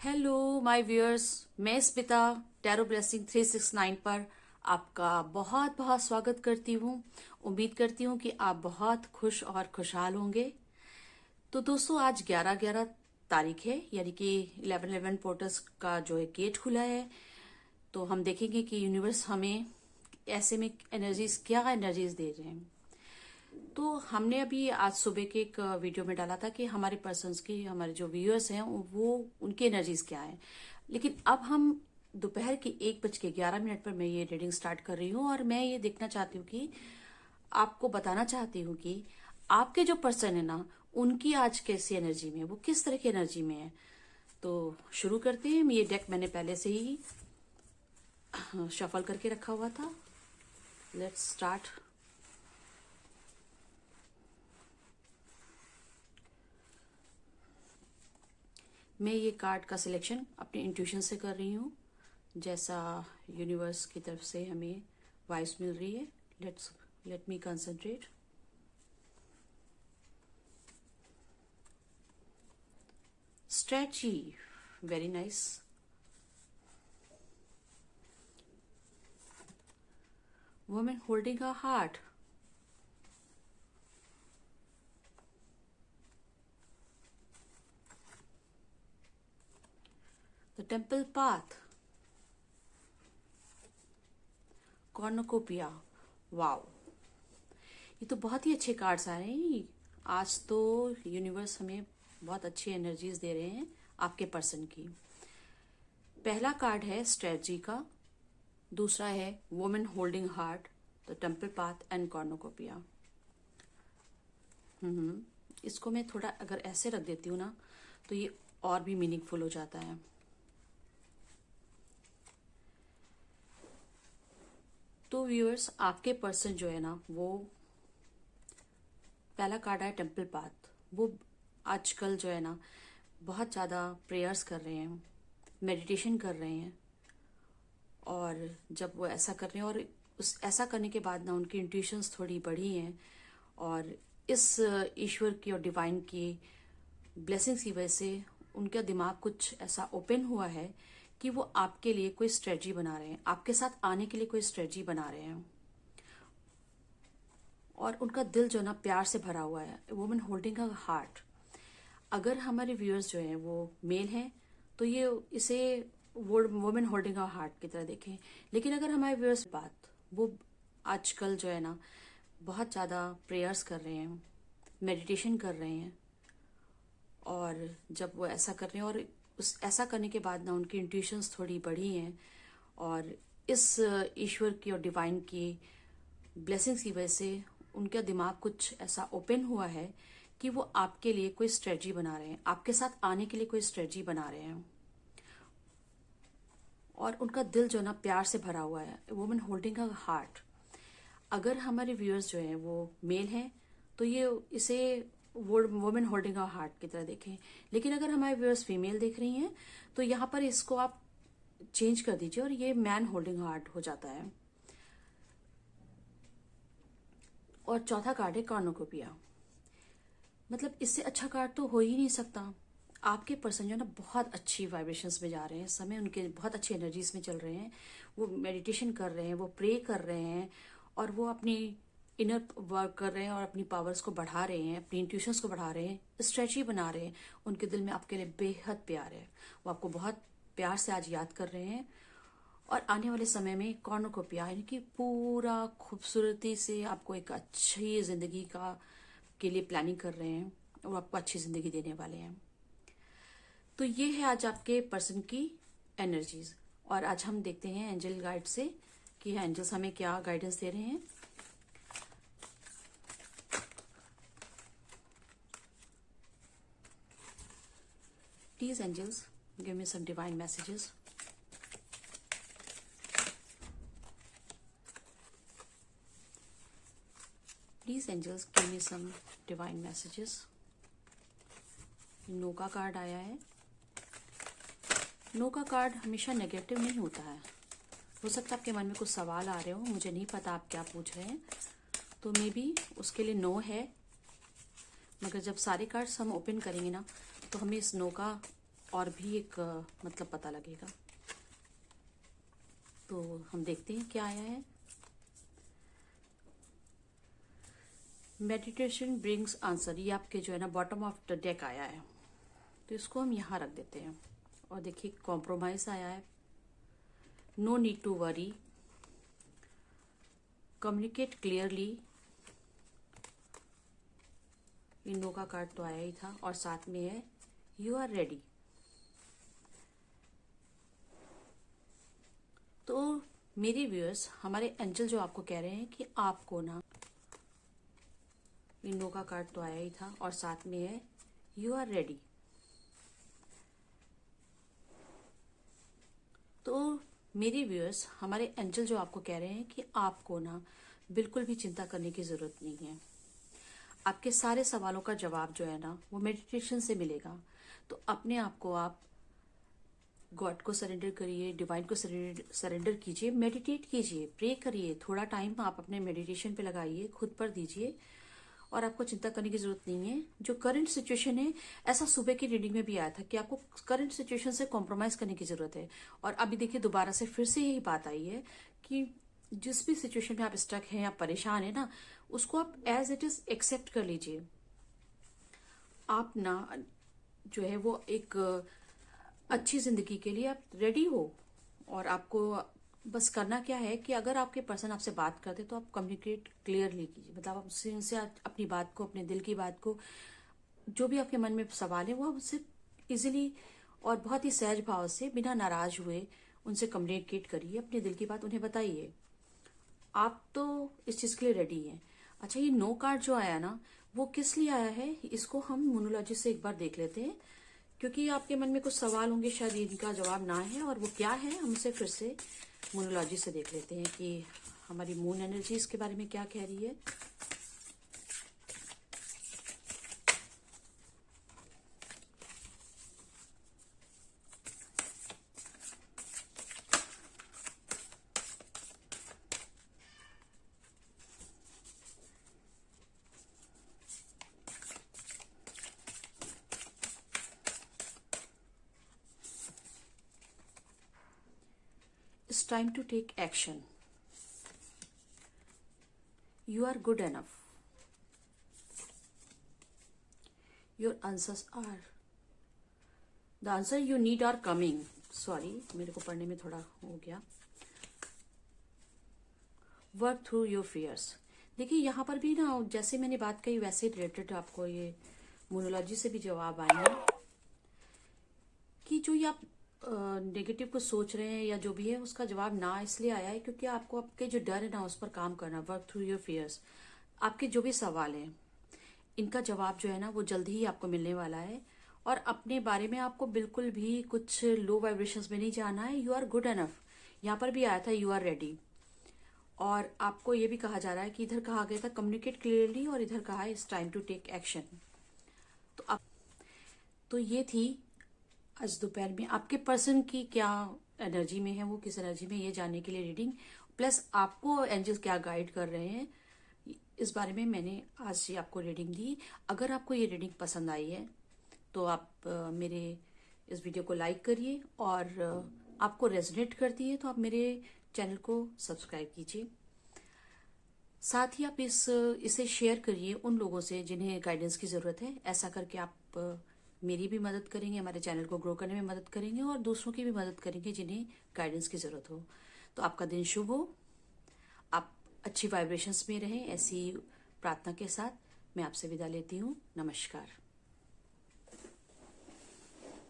Hello my viewers, मैं Smita tarot blessing 369 पर आपका बहुत बहुत स्वागत करती हूँ। उम्मीद करती हूँ कि आप बहुत खुश और खुशहाल होंगे। तो दोस्तों, आज 11/11 तारीख है, यानी कि 11/11 पोर्टल्स का जो है गेट खुला है। तो हम देखेंगे कि यूनिवर्स हमें ऐसे में क्या एनर्जीज दे रहे हैं। तो हमने अभी आज सुबह के एक वीडियो में डाला था कि हमारे पर्सन्स की, हमारे जो व्यूअर्स हैं, वो उनकी एनर्जीज क्या है। लेकिन अब हम दोपहर के 1:11 पर मैं ये रीडिंग स्टार्ट कर रही हूँ और मैं ये देखना चाहती हूँ कि आपको बताना चाहती हूँ कि आपके जो पर्सन है ना, उनकी आज कैसी एनर्जी में है, वो किस तरह की एनर्जी में है। तो शुरू करते हैं। ये डेक मैंने पहले से ही शफल करके रखा हुआ था। Let's start. मैं ये कार्ड का सिलेक्शन अपने इंट्यूशन से कर रही हूँ, जैसा यूनिवर्स की तरफ से हमें वाइब्स मिल रही है। Let me concentrate. Stretchy, very nice. Women holding a heart, the temple path, कॉर्नोकोपिया। Wow, ये तो बहुत ही अच्छे कार्ड्स आ रहे हैं। आज तो यूनिवर्स हमें बहुत अच्छी एनर्जीज दे रहे हैं आपके पर्सन की। पहला कार्ड है स्ट्रेटजी का, दूसरा है women holding heart, the temple path and कॉर्नोकोपिया। इसको मैं थोड़ा अगर ऐसे रख देती हूँ ना, तो ये और भी मीनिंगफुल हो जाता है। तो व्यूअर्स, आपके पर्सन जो है ना, वो पहला कार्ड है टेम्पल पाथ। वो आजकल जो है ना, बहुत ज़्यादा प्रेयर्स कर रहे हैं, मेडिटेशन कर रहे हैं। और जब वो ऐसा कर रहे हैं और उस ऐसा करने के बाद ना, उनकी इंट्यूशंस थोड़ी बढ़ी हैं। और इस ईश्वर की और डिवाइन की ब्लेसिंग्स की वजह से उनका दिमाग कुछ ऐसा ओपन हुआ है कि वो आपके लिए कोई स्ट्रेटजी बना रहे हैं, आपके साथ आने के लिए कोई स्ट्रेटजी बना रहे हैं। और उनका दिल जो है ना, प्यार से भरा हुआ है। Women holding a heart. अगर हमारे व्यूअर्स जो हैं वो मेल हैं, तो ये इसे वुमेन होल्डिंग अ हार्ट की तरह देखें। लेकिन अगर हमारे व्यूअर्स बात, वो आजकल जो है ना, बहुत ज़्यादा प्रेयर्स कर रहे हैं, मेडिटेशन कर रहे हैं। और जब वो ऐसा कर रहे हैं और उस ऐसा करने के बाद ना, उनकी इंट्यूशंस थोड़ी बढ़ी हैं। और इस ईश्वर की और डिवाइन की ब्लेसिंग्स की वजह से उनका दिमाग कुछ ऐसा ओपन हुआ है कि वो आपके लिए कोई स्ट्रेटजी बना रहे हैं, आपके साथ आने के लिए कोई स्ट्रेटजी बना रहे हैं। और उनका दिल जो है ना, प्यार से भरा हुआ है। Women holding a heart. अगर हमारे व्यूअर्स जो हैं वो मेल हैं, तो ये इसे वुमेन होल्डिंग अ हार्ट की तरह देखें। लेकिन अगर हमारे व्यूअर्स फीमेल देख रही हैं, तो यहाँ पर इसको आप चेंज कर दीजिए और ये मैन होल्डिंग हार्ट हो जाता है। और चौथा कार्ड है कॉर्नोकोपिया। मतलब इससे अच्छा कार्ड तो हो ही नहीं सकता। आपके पर्सन जो है ना, बहुत अच्छी वाइब्रेशंस में जा रहे हैं इस समय, उनके बहुत अच्छी एनर्जीज में चल रहे हैं। वो मेडिटेशन कर रहे हैं, वो प्रे कर रहे हैं, और वो अपनी इनर वर्क कर रहे हैं और अपनी पावर्स को बढ़ा रहे हैं, अपनी इंट्यूशंस को बढ़ा रहे हैं, स्ट्रेची बना रहे हैं। उनके दिल में आपके लिए बेहद प्यार है। वो आपको बहुत प्यार से आज याद कर रहे हैं। और आने वाले समय में कॉर्नोकोपिया, यानी कि पूरा खूबसूरती से आपको एक अच्छी जिंदगी का के लिए प्लानिंग कर रहे हैं, और आपको अच्छी जिंदगी देने वाले हैं। तो ये है आज आपके पर्सन की एनर्जीज। और आज हम देखते हैं एंजल गाइड से कि एंजल्स हमें क्या गाइडेंस दे रहे हैं। Please angels, give me some divine messages. Please angels, give me some divine messages. No का कार्ड आया है। नो का कार्ड हमेशा नेगेटिव नहीं होता है। हो सकता है आपके मन में कुछ सवाल आ रहे हो, मुझे नहीं पता आप क्या पूछ रहे हैं, तो मे बी उसके लिए नो है। मगर जब सारे कार्ड्स हम ओपन करेंगे ना, तो हमें इस नो का और भी एक मतलब पता लगेगा। तो हम देखते हैं क्या आया है। मेडिटेशन ब्रिंग्स आंसर, ये आपके जो है ना बॉटम ऑफ द डेक आया है, तो इसको हम यहाँ रख देते हैं। और देखिए कॉम्प्रोमाइज आया है, no need to worry, communicate clearly, ये नो का कार्ड तो आया ही था, और साथ में है यू आर रेडी। तो मेरे व्यूअर्स, हमारे एंजल जो आपको कह रहे हैं कि आपको ना, ये नो का कार्ड तो आया ही था, और साथ में है यू आर रेडी। तो मेरे व्यूअर्स, हमारे एंजल जो आपको कह रहे हैं कि आपको ना बिल्कुल भी चिंता करने की जरूरत नहीं है। आपके सारे सवालों का जवाब जो है ना वो मेडिटेशन से मिलेगा। तो अपने आप को आप गॉड को सरेंडर करिए, डिवाइन को सरेंडर कीजिए, मेडिटेट कीजिए, प्रे करिए, थोड़ा टाइम आप अपने मेडिटेशन पे लगाइए, खुद पर दीजिए, और आपको चिंता करने की जरूरत नहीं है। जो करंट सिचुएशन है, ऐसा सुबह की रीडिंग में भी आया था कि आपको करंट सिचुएशन से कॉम्प्रोमाइज करने की जरूरत है। और अभी देखिए दोबारा से फिर से यही बात आई है कि जिस भी सिचुएशन में आप स्टक हैं, आप परेशान है ना, उसको आप एज इट इज एक्सेप्ट कर लीजिए। आप ना जो है वो एक अच्छी जिंदगी के लिए आप रेडी हो, और आपको बस करना क्या है कि अगर आपके पर्सन आपसे बात करते तो आप कम्युनिकेट क्लियरली कीजिए। मतलब आप उनसे अपनी बात को, अपने दिल की बात को, जो भी आपके मन में सवाल है वो आप उससे इजीली और बहुत ही सहज भाव से, बिना नाराज हुए उनसे कम्युनिकेट करिए, अपने दिल की बात उन्हें बताइए। आप तो इस चीज के लिए रेडी हैं। अच्छा, ये नो कार्ड जो आया ना, वो किस लिए आया है, इसको हम मोनोलॉजी से एक बार देख लेते हैं, क्योंकि आपके मन में कुछ सवाल होंगे, शायद इनका जवाब ना है, और वो क्या है हम उसे फिर से मोनोलॉजी से देख लेते हैं कि हमारी मून एनर्जी इसके बारे में क्या कह रही है। It's time to take action. You are good enough. Your answers are, the answer you need are coming. Sorry, मेरे को पढ़ने में थोड़ा हो गया। Work through your fears. देखिए यहाँ पर भी ना, जैसे मैंने बात कही वैसे रिलेटेड आपको ये मोनोलॉजी से भी जवाब आए हैं कि जो ये आप नेगेटिव को सोच रहे हैं या जो भी है, उसका जवाब ना इसलिए आया है क्योंकि आपको आपके जो डर है ना उस पर काम करना। Work through your fears. आपके जो भी सवाल हैं, इनका जवाब जो है ना वो जल्दी ही आपको मिलने वाला है। और अपने बारे में आपको बिल्कुल भी कुछ लो वाइब्रेशंस में नहीं जाना है। You are good enough. यहाँ पर भी आया था यू आर रेडी। और आपको ये भी कहा जा रहा है कि इधर कहा गया था कम्युनिकेट क्लियरली, और इधर कहा है it's time to take action. तो अब तो ये थी आज दोपहर में आपके पर्सन की क्या एनर्जी में है, वो किस एनर्जी में, ये जानने के लिए रीडिंग, प्लस आपको एंजल्स क्या गाइड कर रहे हैं, इस बारे में मैंने आज ये आपको रीडिंग दी। अगर आपको ये रीडिंग पसंद आई है तो आप मेरे इस वीडियो को लाइक करिए, और आपको रेजोनेट करती है तो आप मेरे चैनल को सब्सक्राइब कीजिए। साथ ही आप इसे शेयर करिए उन लोगों से जिन्हें गाइडेंस की जरूरत है। ऐसा करके आप मेरी भी मदद करेंगे, हमारे चैनल को ग्रो करने में मदद करेंगे, और दूसरों की भी मदद करेंगे जिन्हें गाइडेंस की जरूरत हो। तो आपका दिन शुभ हो, आप अच्छी वाइब्रेशंस में रहें, ऐसी प्रार्थना के साथ मैं आपसे विदा लेती हूँ। नमस्कार।